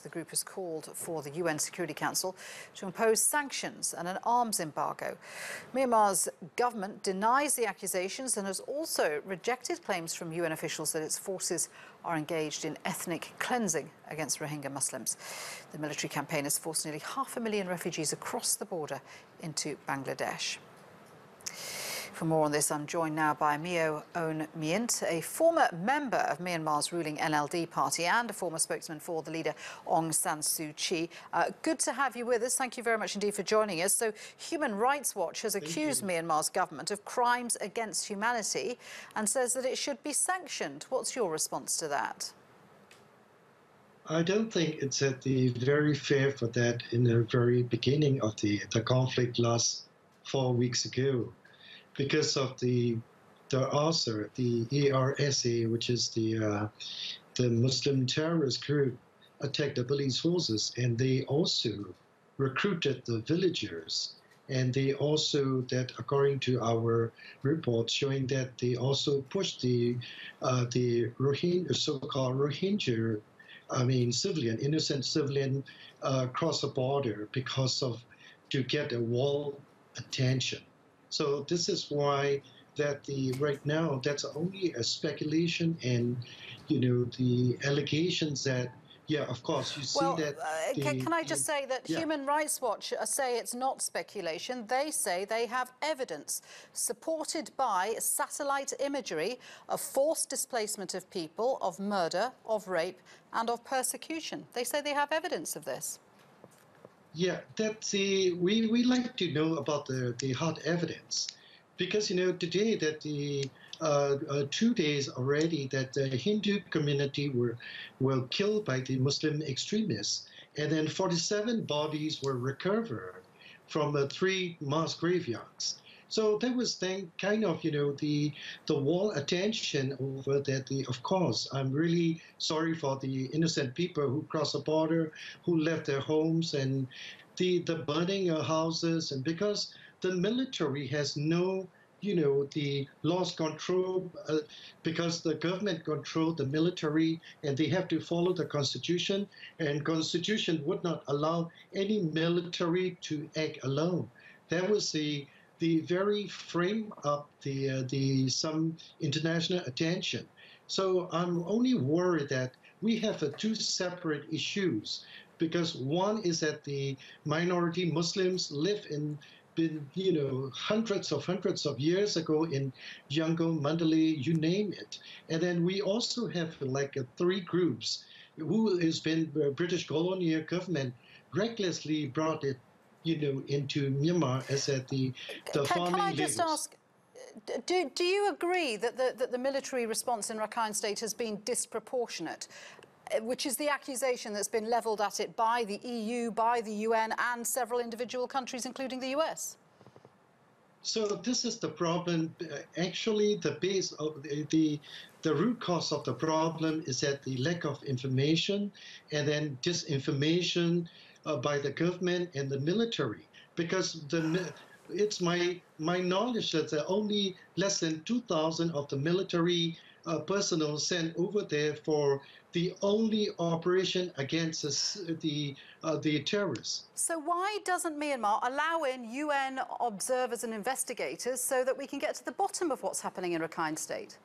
The group has called for the UN Security Council to impose sanctions and an arms embargo. Myanmar's government denies the accusations and has also rejected claims from UN officials that its forces are engaged in ethnic cleansing against Rohingya Muslims. The military campaign has forced nearly 500,000 refugees across the border into Bangladesh. For more on this, I'm joined now by Nyo Ohn Myint, a former member of Myanmar's ruling NLD party and a former spokesman for the leader Aung San Suu Kyi. Good to have you with us. Thank you very much indeed for joining us. So, Human Rights Watch has accused Myanmar's government of crimes against humanity and says that it should be sanctioned. What's your response to that? I don't think it's at the very fair for that in the very beginning of the conflict last 4 weeks ago. Because of the ARSA, the ARSA, which is the Muslim terrorist group, attacked the police forces, and they also recruited the villagers. And they also, that according to our reports, showing that they also pushed the Rohingya, so-called Rohingya, innocent civilian, across the border to get a wall attention. So this is why that right now that's only a speculation, and the allegations that of course you see that. Can I just say that Human Rights Watch say it's not speculation. They say they have evidence supported by satellite imagery of forced displacement of people, of murder, of rape, and of persecution. They say they have evidence of this. Yeah, that's we like to know about the hard evidence, because today that the 2 days already that the Hindu community were killed by the Muslim extremists, and then 47 bodies were recovered from 3 mass graveyards. So there was then kind of the wall attention over that. Of course, I'm really sorry for the innocent people who crossed the border, who left their homes, and the burning of houses, and because the military has no the lost control, because the government controlled the military and they have to follow the constitution, and constitution would not allow any military to act alone. That was the very frame of the some international attention. So I'm only worried that we have 2 separate issues, because one is that the minority Muslims live hundreds of years ago in Yangon, Mandalay, you name it. And then we also have 3 groups who has been British colonial government recklessly brought it into Myanmar as at the farming. Can I just ask, do you agree that the military response in Rakhine State has been disproportionate, which is the accusation that's been levelled at it by the EU, by the UN, and several individual countries, including the US? So this is the problem. Actually, the base of the root cause of the problem is that the lack of information, and then disinformation by the government and the military. Because it's my knowledge that there are only less than 2,000 of the military personnel sent over there for the only operation against the terrorists. So why doesn't Myanmar allow in UN observers and investigators so that we can get to the bottom of what's happening in Rakhine State?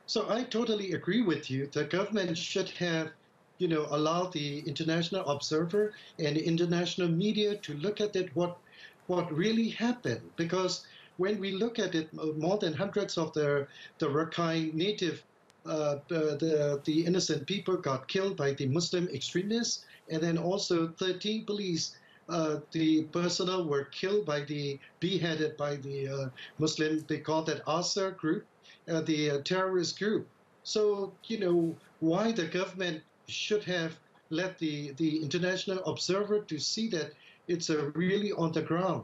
So I totally agree with you. The government should have allowed the international observer and the international media to look at it, what really happened. Because when we look at it, more than hundreds of the Rakhine native, the innocent people got killed by the Muslim extremists, and then also 13 police, the personnel were killed beheaded by the Muslim, they call that ARSA group, the terrorist group. So, why the government should have let the international observer to see that it's really on the ground.